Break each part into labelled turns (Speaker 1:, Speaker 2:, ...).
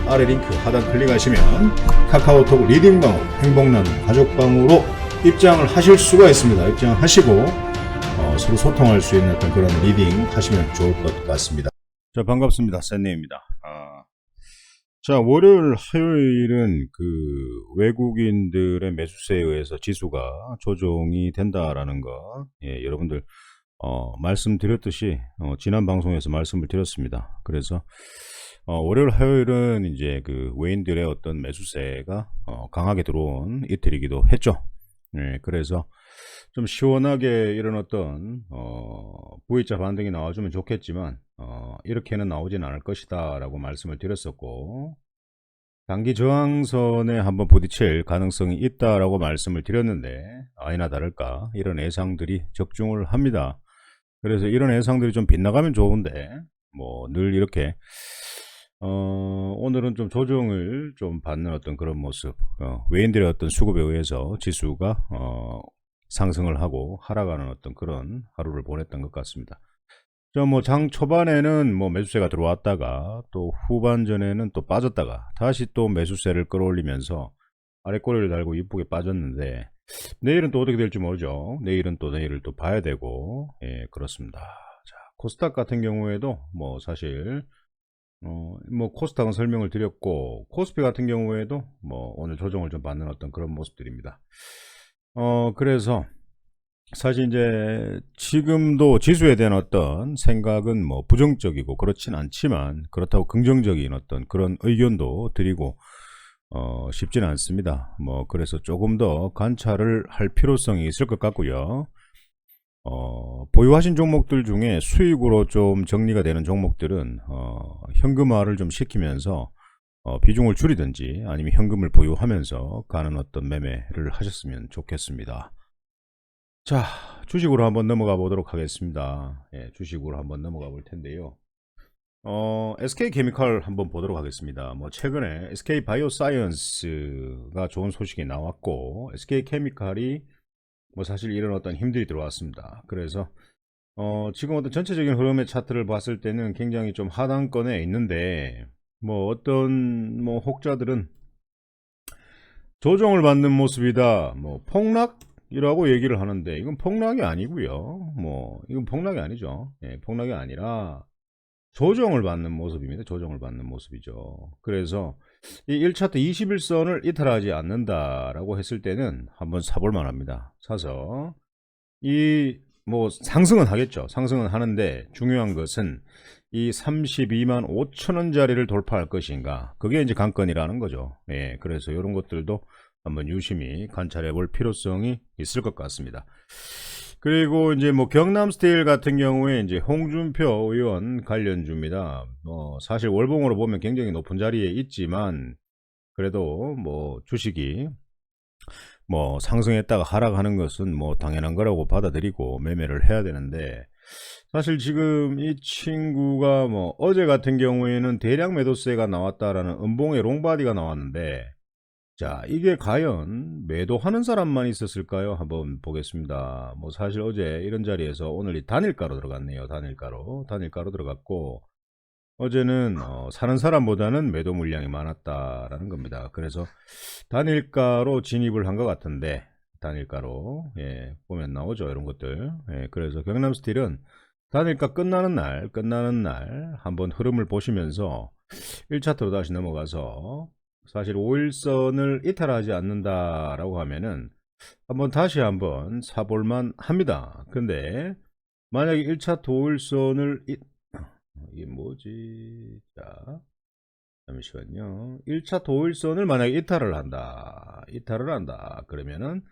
Speaker 1: 아래 링크 하단 클릭하시면 카카오톡 리딩방으로 행복나눔 가족방으로 입장을 하실 수가 있습니다. 입장하시고 서로 소통할 수 있는 어떤 그런 리딩 하시면 좋을 것 같습니다. 자, 반갑습니다. 샌네입니다. 자, 월요일, 화요일은 외국인들의 매수세에 의해서 지수가 조정이 된다라는 거, 여러분들 말씀드렸듯이 지난 방송에서 말씀을 드렸습니다. 그래서 월요일, 화요일은 이제 외인들의 어떤 매수세가 강하게 들어온 이틀이기도 했죠. 그래서 좀 시원하게 이런 어떤 V자 반등이 나와주면 좋겠지만 이렇게는 나오진 않을 것이다 라고 말씀을 드렸었고, 단기 저항선에 한번 부딪힐 가능성이 있다라고 말씀을 드렸는데 아니나 다를까 이런 예상들이 적중을 합니다. 그래서 이런 예상들이 좀 빗나가면 좋은데 늘 이렇게 오늘은 좀 조정을 좀 받는 어떤 그런 모습, 외인들의 어떤 수급에 의해서 지수가 상승을 하고 하락하는 어떤 그런 하루를 보냈던 것 같습니다. 장 초반에는 매수세가 들어왔다가 또 후반전에는 또 빠졌다가 다시 또 매수세를 끌어올리면서 아래꼬리를 달고 이쁘게 빠졌는데, 내일은 또 어떻게 될지 모르죠. 내일은 또 내일을 또 봐야 되고, 그렇습니다. 자, 코스닥 같은 경우에도 사실 코스닥은 설명을 드렸고, 코스피 같은 경우에도 오늘 조정을 좀 받는 어떤 그런 모습들입니다. 그래서 사실 이제 지금도 지수에 대한 어떤 생각은 부정적이고 그렇진 않지만, 그렇다고 긍정적인 어떤 그런 의견도 드리고 쉽지는 않습니다. 그래서 조금 더 관찰을 할 필요성이 있을 것 같고요. 보유하신 종목들 중에 수익으로 좀 정리가 되는 종목들은 현금화를 좀 시키면서 비중을 줄이든지 아니면 현금을 보유하면서 가는 어떤 매매를 하셨으면 좋겠습니다. 자, 주식으로 한번 넘어가 보도록 하겠습니다. 주식으로 한번 넘어가 볼 텐데요. SK케미칼 한번 보도록 하겠습니다. 최근에 SK바이오사이언스가 좋은 소식이 나왔고, SK케미칼이 사실 이런 어떤 힘들이 들어왔습니다. 그래서 지금 어떤 전체적인 흐름의 차트를 봤을 때는 굉장히 좀 하단권에 있는데, 어떤 혹자들은 조정을 받는 모습이다, 폭락이라고 얘기를 하는데, 이건 폭락이 아니고요. 이건 폭락이 아니죠. 폭락이 아니라 조정을 받는 모습입니다. 조정을 받는 모습이죠. 그래서 이 1차트 21선을 이탈하지 않는다라고 했을 때는 한번 사볼 만합니다. 사서 상승은 하겠죠. 상승은 하는데 중요한 것은 이 32만 5천원짜리를 돌파할 것인가, 그게 이제 관건이라는 거죠. 그래서 이런 것들도 한번 유심히 관찰해 볼 필요성이 있을 것 같습니다. 그리고 이제 경남스틸 같은 경우에 이제 홍준표 의원 관련주입니다. 사실 월봉으로 보면 굉장히 높은 자리에 있지만, 그래도 주식이 상승했다가 하락하는 것은 당연한 거라고 받아들이고 매매를 해야 되는데, 사실 지금 이 친구가 어제 같은 경우에는 대량 매도세가 나왔다라는 음봉의 롱바디가 나왔는데, 자, 이게 과연 매도하는 사람만 있었을까요? 한번 보겠습니다. 사실 어제 이런 자리에서 오늘 이 단일가로 들어갔네요. 단일가로 들어갔고, 어제는 사는 사람보다는 매도 물량이 많았다라는 겁니다. 그래서 단일가로 진입을 한 것 같은데, 단일가로 보면 나오죠, 이런 것들. 그래서 경남스틸은 단일가 끝나는 날 한번 흐름을 보시면서 1차트로 다시 넘어가서, 사실 5일선을 이탈하지 않는다라고 하면은 다시 한번 사볼만 합니다. 근데 만약에 1차트 5일선을 이게 뭐지? 자, 잠시만요. 1차트 5일선을 만약에 이탈을 한다. 그러면은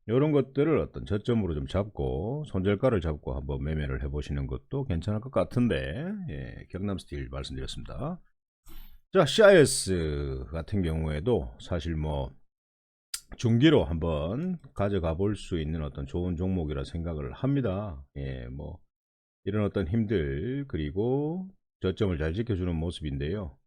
Speaker 1: 이런 것들을 어떤 저점으로 좀 잡고 손절가를 잡고 한번 매매를 해보시는 것도 괜찮을 것 같은데, 경남스틸 말씀드렸습니다. 자, CIS 같은 경우에도 사실 중기로 한번 가져가 볼 수 있는 어떤 좋은 종목이라 생각을 합니다. 이런 어떤 힘들, 그리고 저점을 잘 지켜주는 모습인데요.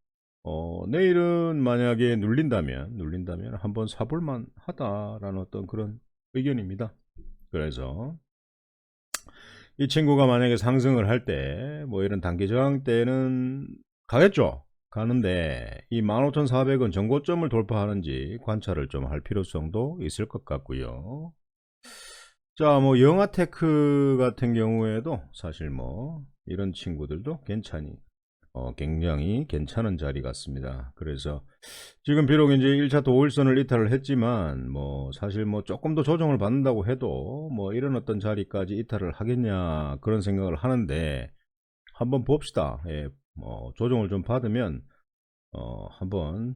Speaker 1: 내일은 만약에 눌린다면 한번 사볼만 하다라는 어떤 그런 의견입니다. 그래서 이 친구가 만약에 상승을 할 때, 이런 단기 저항 때는 가겠죠. 가는데 이 15,400원 전고점을 돌파하는지 관찰을 좀 할 필요성도 있을 것 같고요. 자, 뭐 영아테크 같은 경우에도 사실 뭐 이런 친구들도 굉장히 괜찮은 자리 같습니다. 그래서 지금 비록 이제 1차 도일선을 이탈을 했지만 뭐 사실 뭐 조금 더 조정을 받는다고 해도 뭐 이런 어떤 자리까지 이탈을 하겠냐 그런 생각을 하는데 한번 봅시다. 예, 뭐 조정을 좀 받으면 한번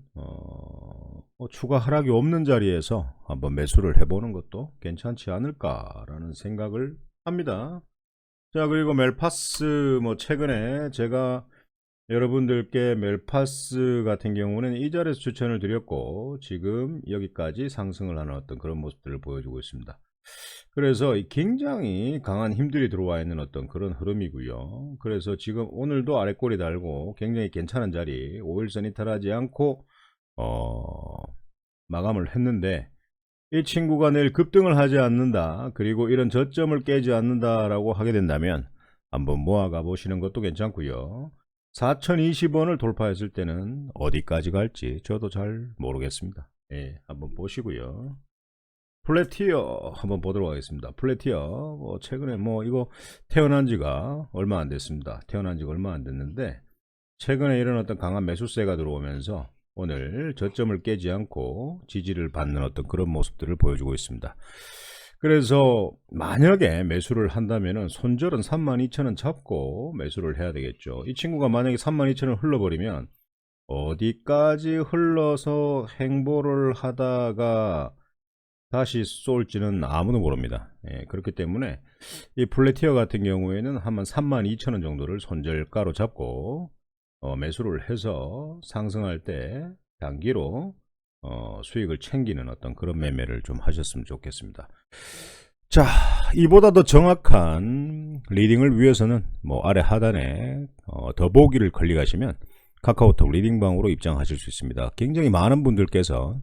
Speaker 1: 추가 하락이 없는 자리에서 한번 매수를 해보는 것도 괜찮지 않을까라는 생각을 합니다. 자, 그리고 멜파스 뭐 최근에 제가 여러분들께 멜파스 같은 경우는 이 자리에서 추천을 드렸고 지금 여기까지 상승을 하는 어떤 그런 모습들을 보여주고 있습니다. 그래서 굉장히 강한 힘들이 들어와 있는 어떤 그런 흐름이고요. 그래서 지금 오늘도 아래 꼬리 달고 굉장히 괜찮은 자리 5일선 이탈하지 않고 마감을 했는데 이 친구가 내일 급등을 하지 않는다, 그리고 이런 저점을 깨지 않는다 라고 하게 된다면 한번 모아가 보시는 것도 괜찮고요. 4020원을 돌파했을 때는 어디까지 갈지 저도 잘 모르겠습니다. 예, 한번 보시고요. 플래티어 한번 보도록 하겠습니다. 플래티어 뭐 최근에 뭐 이거 태어난 지가 얼마 안 됐습니다. 태어난 지가 얼마 안 됐는데 최근에 이런 어떤 강한 매수세가 들어오면서 오늘 저점을 깨지 않고 지지를 받는 어떤 그런 모습들을 보여주고 있습니다. 그래서 만약에 매수를 한다면은 손절은 32,000원 잡고 매수를 해야 되겠죠. 이 친구가 만약에 32,000원 흘러버리면 어디까지 흘러서 행보를 하다가 다시 쏠지는 아무도 모릅니다. 예, 그렇기 때문에 이 플래티어 같은 경우에는 한번 32,000원 정도를 손절가로 잡고 매수를 해서 상승할 때 단기로 수익을 챙기는 어떤 그런 매매를 좀 하셨으면 좋겠습니다. 자, 이보다 더 정확한 리딩을 위해서는 뭐 아래 하단에 더보기를 클릭하시면 카카오톡 리딩방으로 입장하실 수 있습니다. 굉장히 많은 분들께서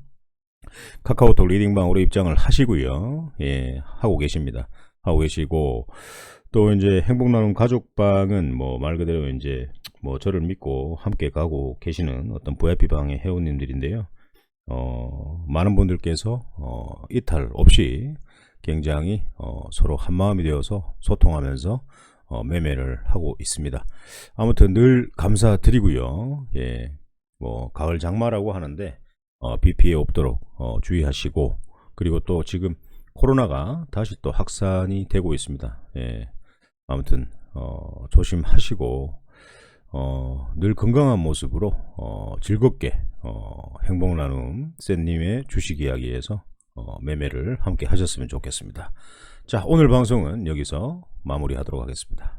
Speaker 1: 카카오톡 리딩방으로 입장을 하시고요. 예, 하고 계십니다. 하고 계시고, 또 이제 행복나눔 가족방은 뭐 말 그대로 이제 뭐 저를 믿고 함께 가고 계시는 어떤 VIP방의 회원님들인데요. 많은 분들께서 이탈 없이 굉장히 서로 한마음이 되어서 소통하면서 매매를 하고 있습니다. 아무튼 늘 감사드리고요. 예, 뭐 가을 장마라고 하는데 비 피해 없도록 주의하시고, 그리고 또 지금 코로나가 다시 또 확산이 되고 있습니다. 예, 아무튼 조심하시고 늘 건강한 모습으로 즐겁게 행복나눔 쌤님의 주식 이야기에서 매매를 함께 하셨으면 좋겠습니다. 자, 오늘 방송은 여기서 마무리하도록 하겠습니다.